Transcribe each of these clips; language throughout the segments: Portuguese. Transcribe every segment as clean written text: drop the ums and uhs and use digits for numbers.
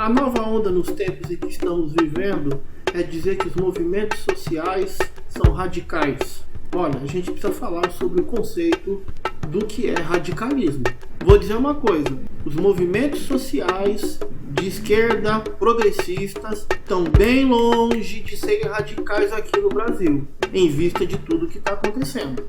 A nova onda nos tempos em que estamos vivendo é dizer que os movimentos sociais são radicais. Olha, a gente precisa falar sobre o conceito do que é radicalismo. Vou dizer uma coisa, os movimentos sociais de esquerda, progressistas, estão bem longe de serem radicais aqui no Brasil, em vista de tudo que está acontecendo.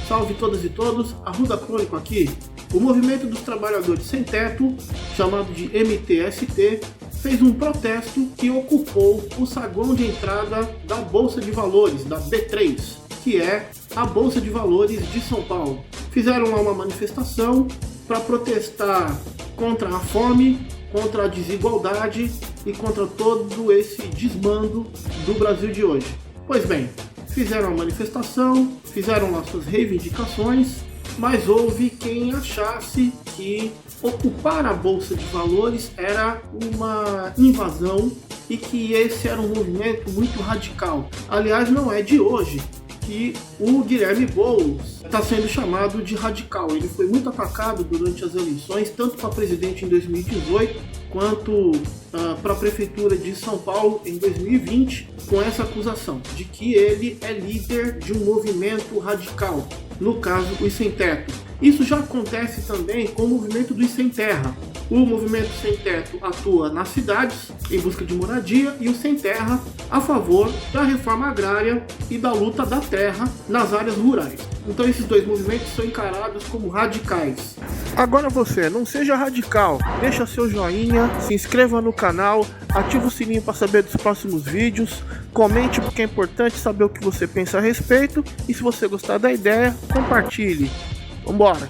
Salve todas e todos, Arruda Crônico aqui. O Movimento dos Trabalhadores Sem Teto, chamado de MTST, fez um protesto que ocupou o saguão de entrada da Bolsa de Valores, da B3, que é a Bolsa de Valores de São Paulo. Fizeram lá uma manifestação para protestar contra a fome, contra a desigualdade e contra todo esse desmando do Brasil de hoje. Pois bem, fizeram a manifestação, fizeram lá suas reivindicações, mas houve quem achasse que ocupar a Bolsa de Valores era uma invasão e que esse era um movimento muito radical. Aliás, não é de hoje que o Guilherme Boulos está sendo chamado de radical. Ele foi muito atacado durante as eleições, tanto para presidente em 2018, quanto para a Prefeitura de São Paulo em 2020, com essa acusação de que ele é líder de um movimento radical, no caso, os Sem Teto. Isso já acontece também com o movimento dos Sem Terra. O movimento Sem Teto atua nas cidades em busca de moradia e o Sem Terra a favor da reforma agrária e da luta da terra nas áreas rurais. Então esses dois movimentos são encarados como radicais. Agora você, não seja radical, deixa seu joinha, se inscreva no canal, ativa o sininho para saber dos próximos vídeos, comente porque é importante saber o que você pensa a respeito e se você gostar da ideia, compartilhe. Vambora!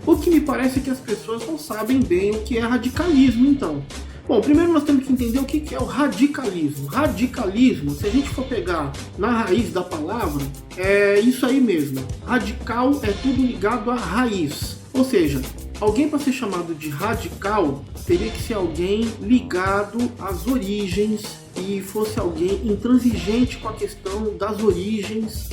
O que me parece é que as pessoas não sabem bem o que é radicalismo, então. Bom, primeiro nós temos que entender o que é o radicalismo. Radicalismo, se a gente for pegar na raiz da palavra, é isso aí mesmo. Radical é tudo ligado à raiz. Ou seja, alguém para ser chamado de radical teria que ser alguém ligado às origens e fosse alguém intransigente com a questão das origens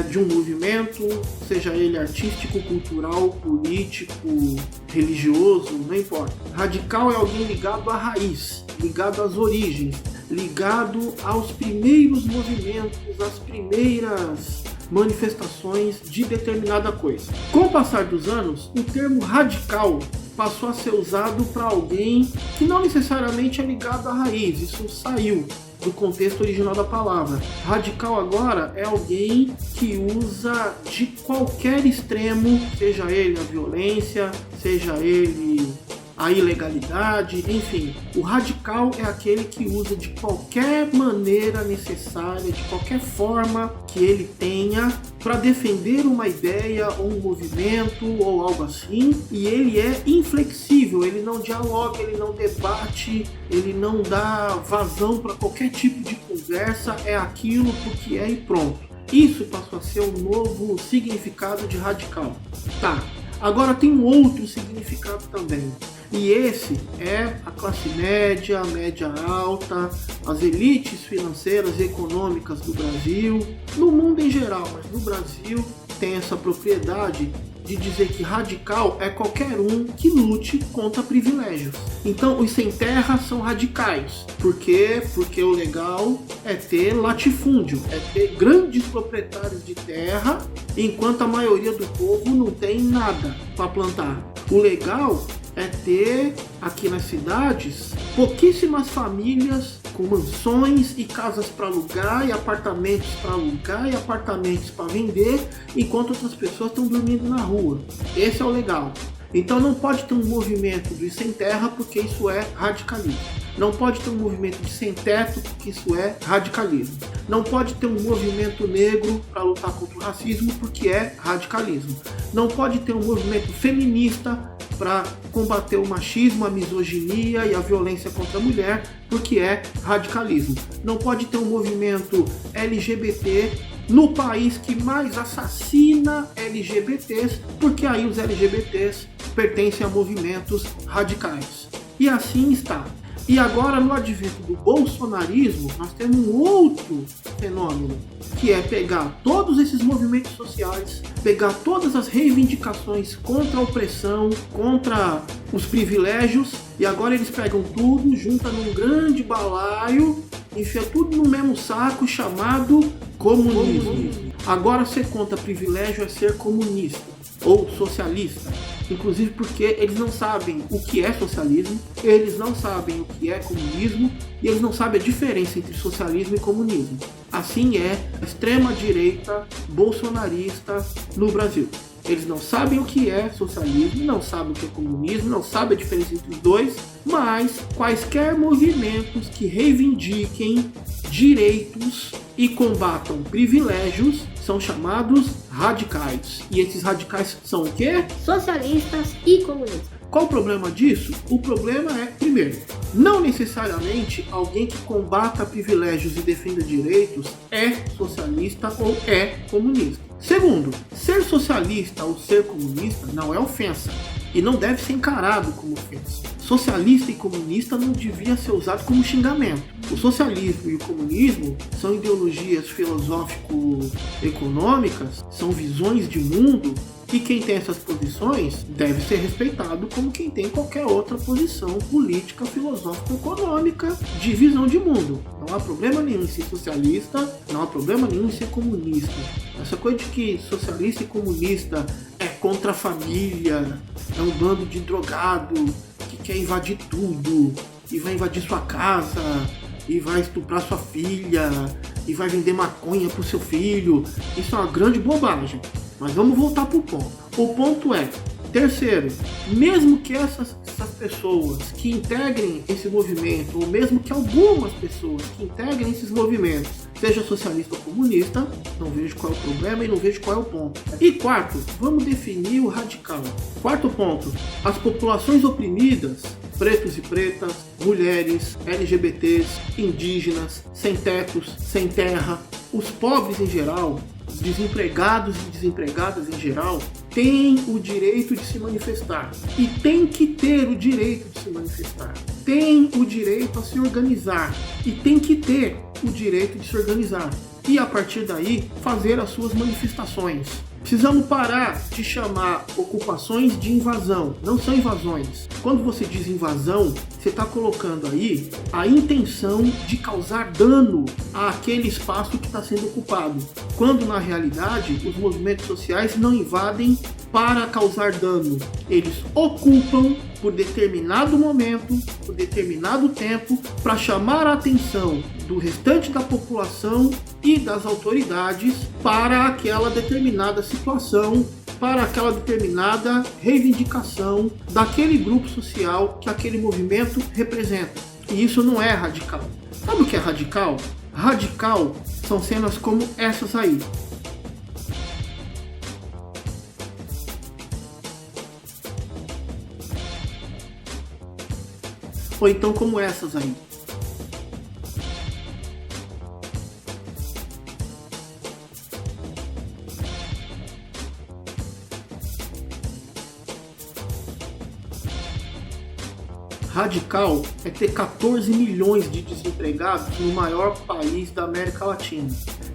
de um movimento, seja ele artístico, cultural, político, religioso, não importa. Radical é alguém ligado à raiz, ligado às origens, ligado aos primeiros movimentos, às primeiras manifestações de determinada coisa. Com o passar dos anos, o termo radical passou a ser usado para alguém que não necessariamente é ligado à raiz, isso saiu do contexto original da palavra. Radical agora é alguém que usa de qualquer extremo, seja ele a violência, seja ele a ilegalidade, enfim. O radical é aquele que usa de qualquer maneira necessária, de qualquer forma que ele tenha para defender uma ideia ou um movimento ou algo assim, e ele é inflexível, ele não dialoga, ele não debate, ele não dá vazão para qualquer tipo de conversa, é aquilo porque é e pronto. Isso passou a ser um novo significado de radical. Tá, agora tem um outro significado também. E esse é a classe média, média alta, as elites financeiras e econômicas do Brasil, no mundo em geral, mas no Brasil tem essa propriedade de dizer que radical é qualquer um que lute contra privilégios. Então os sem terra são radicais. Por quê? Porque o legal é ter latifúndio, é ter grandes proprietários de terra, enquanto a maioria do povo não tem nada para plantar. O legal é ter aqui nas cidades pouquíssimas famílias com mansões e casas para alugar e apartamentos para alugar e apartamentos para vender, enquanto outras pessoas estão dormindo na rua. Esse é o legal. Então não pode ter um movimento dos sem terra porque isso é radicalismo. Não pode ter um movimento de sem teto porque isso é radicalismo. Não pode ter um movimento negro para lutar contra o racismo porque é radicalismo. Não pode ter um movimento feminista para combater o machismo, a misoginia e a violência contra a mulher, porque é radicalismo. Não pode ter um movimento LGBT no país que mais assassina LGBTs, porque aí os LGBTs pertencem a movimentos radicais. E assim está. E agora, no advento do bolsonarismo, nós temos um outro fenômeno, que é pegar todos esses movimentos sociais, pegar todas as reivindicações contra a opressão, contra os privilégios, e agora eles pegam tudo, juntam num grande balaio, enfia tudo no mesmo saco chamado comunismo. Agora você conta privilégio é ser comunista ou socialista. Inclusive porque eles não sabem o que é socialismo, eles não sabem o que é comunismo e eles não sabem a diferença entre socialismo e comunismo. Assim é a extrema-direita bolsonarista no Brasil. Eles não sabem o que é socialismo, não sabem o que é comunismo, não sabem a diferença entre os dois, mas quaisquer movimentos que reivindiquem direitos e combatam privilégios são chamados radicais. E esses radicais são o quê? Socialistas e comunistas. Qual o problema disso? O problema é, primeiro, não necessariamente alguém que combata privilégios e defenda direitos é socialista ou é comunista. Segundo, ser socialista ou ser comunista não é ofensa e não deve ser encarado como ofensa. Socialista e comunista não devia ser usado como xingamento. O socialismo e o comunismo são ideologias filosófico-econômicas, são visões de mundo, e quem tem essas posições deve ser respeitado como quem tem qualquer outra posição política, filosófica, econômica, de visão de mundo. Não há problema nenhum em ser socialista, não há problema nenhum em ser comunista. Essa coisa de que socialista e comunista é contra a família, é um bando de drogado que quer invadir tudo, e vai invadir sua casa, e vai estuprar sua filha, e vai vender maconha pro seu filho, isso é uma grande bobagem. Mas vamos voltar para o ponto. O ponto é, terceiro, mesmo que essas pessoas que integrem esse movimento, ou mesmo que algumas pessoas que integrem esses movimentos, seja socialista ou comunista, não vejo qual é o problema e não vejo qual é o ponto. E quarto, vamos definir o radical. Quarto ponto, as populações oprimidas, pretos e pretas, mulheres, LGBTs, indígenas, sem tetos, sem terra, os pobres em geral, os desempregados e desempregadas em geral, têm o direito de se manifestar. E tem que ter o direito de se manifestar. Tem o direito a se organizar. E tem que ter o direito de se organizar. E a partir daí, fazer as suas manifestações. Precisamos parar de chamar ocupações de invasão. Não são invasões. Quando você diz invasão, você está colocando aí a intenção de causar dano àquele espaço que está sendo ocupado. Quando, na realidade, os movimentos sociais não invadem para causar dano. Eles ocupam por determinado momento, por determinado tempo, para chamar a atenção do restante da população e das autoridades para aquela determinada situação, para aquela determinada reivindicação daquele grupo social que aquele movimento representa. E isso não é radical. Sabe o que é radical? Radical são cenas como essas aí. Ou então como essas aí. Radical é ter 14 milhões de desempregados no maior país da América Latina.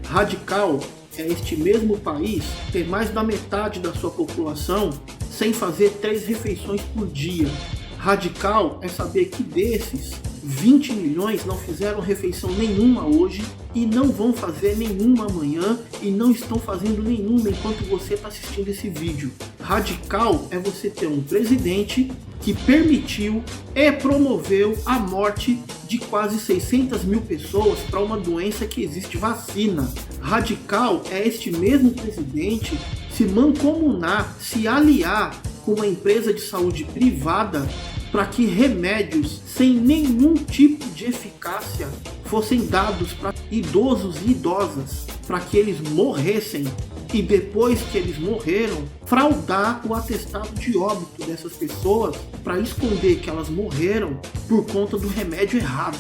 Radical é este mesmo país ter mais da metade da sua população sem fazer 3 refeições por dia. Radical é saber que desses 20 milhões não fizeram refeição nenhuma hoje e não vão fazer nenhuma amanhã e não estão fazendo nenhuma enquanto você está assistindo esse vídeo. Radical é você ter um presidente que permitiu e promoveu a morte de quase 600 mil pessoas para uma doença que existe vacina. Radical é este mesmo presidente se mancomunar, se aliar com uma empresa de saúde privada para que remédios sem nenhum tipo de eficácia fossem dados para idosos e idosas, para que eles morressem e depois que eles morreram, fraudar o atestado de óbito dessas pessoas para esconder que elas morreram por conta do remédio errado.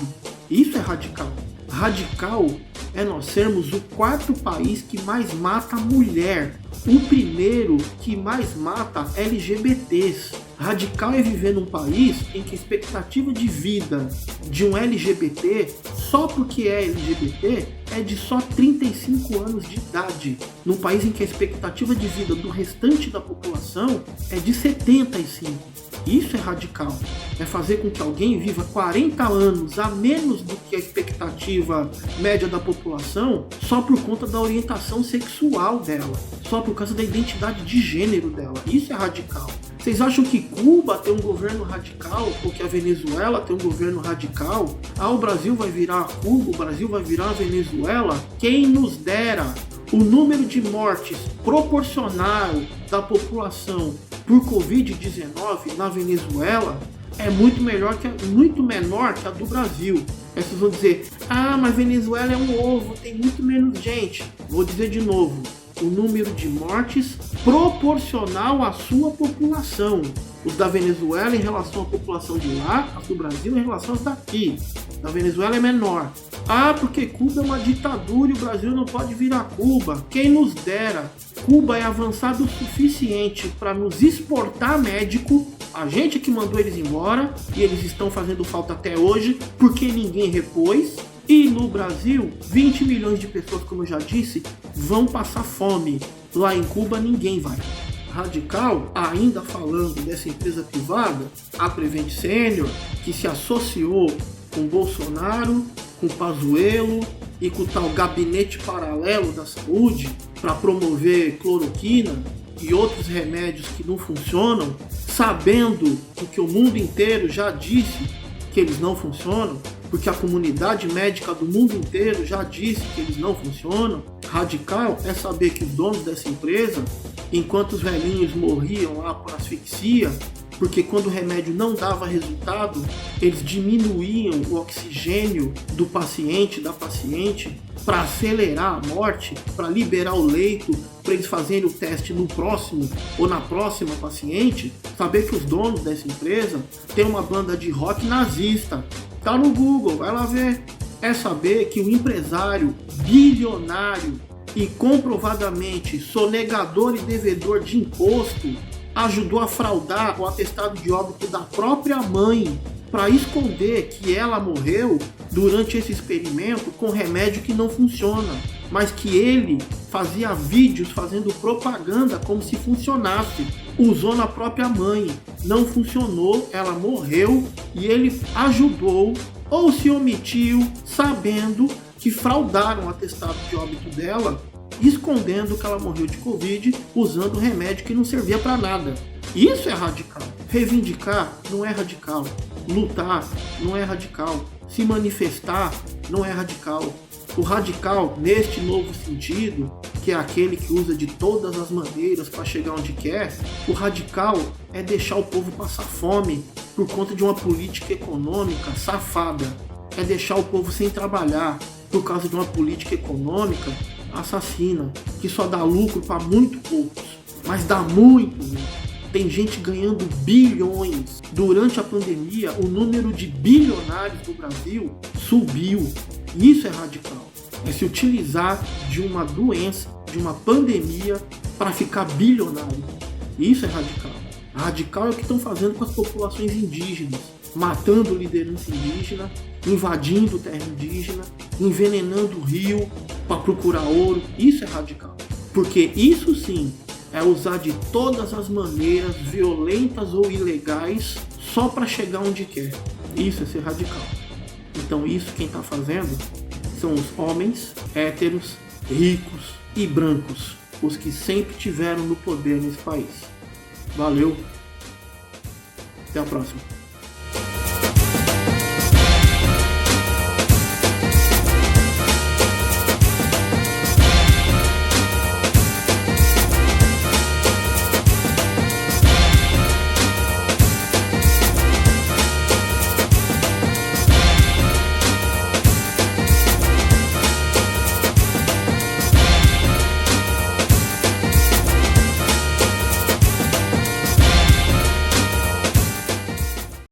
Isso é radical. Radical é nós sermos o 4º país que mais mata mulher. o primeiro que mais mata LGBTs. Radical é viver num país em que a expectativa de vida de um LGBT, só porque é LGBT, é de só 35 anos de idade. Num país em que a expectativa de vida do restante da população é de 75. Isso é radical. É fazer com que alguém viva 40 anos a menos do que a expectativa média da população só por conta da orientação sexual dela, só por causa da identidade de gênero dela. Isso é radical. Vocês acham que Cuba tem um governo radical ou que a Venezuela tem um governo radical? O Brasil vai virar Cuba, o Brasil vai virar a Venezuela? Quem nos dera o número de mortes proporcional da população por Covid-19 na Venezuela é muito menor que a do Brasil. Aí vocês vão dizer, mas Venezuela é um ovo, tem muito menos gente. Vou dizer de novo, o número de mortes proporcional à sua população. Os da Venezuela em relação à população de lá, as do Brasil em relação às daqui. Da Venezuela é menor. Porque Cuba é uma ditadura e o Brasil não pode virar Cuba. Quem nos dera. Cuba é avançado o suficiente para nos exportar médico. A gente que mandou eles embora e eles estão fazendo falta até hoje porque ninguém repôs. E no Brasil, 20 milhões de pessoas, como eu já disse, vão passar fome. Lá em Cuba ninguém vai. Radical, ainda falando dessa empresa privada, a Prevent Senior, que se associou com Bolsonaro, com Pazuello e com o tal gabinete paralelo da saúde para promover cloroquina e outros remédios que não funcionam, sabendo que o mundo inteiro já disse que eles não funcionam, porque a comunidade médica do mundo inteiro já disse que eles não funcionam. Radical é saber que os donos dessa empresa, enquanto os velhinhos morriam lá por asfixia, porque quando o remédio não dava resultado, eles diminuíam o oxigênio do paciente, da paciente, para acelerar a morte, para liberar o leito, para eles fazerem o teste no próximo ou na próxima paciente. Saber que os donos dessa empresa têm uma banda de rock nazista. Tá no Google, vai lá ver. É saber que o empresário bilionário e comprovadamente sonegador e devedor de imposto ajudou a fraudar o atestado de óbito da própria mãe para esconder que ela morreu durante esse experimento com remédio que não funciona, mas que ele fazia vídeos fazendo propaganda como se funcionasse. Usou na própria mãe, não funcionou, ela morreu e ele ajudou ou se omitiu sabendo que fraudaram o atestado de óbito dela, escondendo que ela morreu de Covid usando remédio que não servia para nada. Isso é radical. Reivindicar não é radical. Lutar não é radical. Se manifestar não é radical. O radical, neste novo sentido, que é aquele que usa de todas as maneiras para chegar onde quer, o radical é deixar o povo passar fome por conta de uma política econômica safada. É deixar o povo sem trabalhar por causa de uma política econômica assassina, que só dá lucro para muito poucos, mas dá muito. Tem gente ganhando bilhões. Durante a pandemia, o número de bilionários do Brasil subiu. Isso é radical. É se utilizar de uma doença, de uma pandemia, para ficar bilionário. Isso é radical. Radical é o que estão fazendo com as populações indígenas, matando liderança indígena, invadindo terra indígena, envenenando o rio para procurar ouro. Isso é radical. Porque isso sim é usar de todas as maneiras, violentas ou ilegais, só para chegar onde quer. Isso é ser radical. Então isso quem está fazendo são os homens héteros, ricos e brancos, os que sempre tiveram no poder nesse país. Valeu, até a próxima.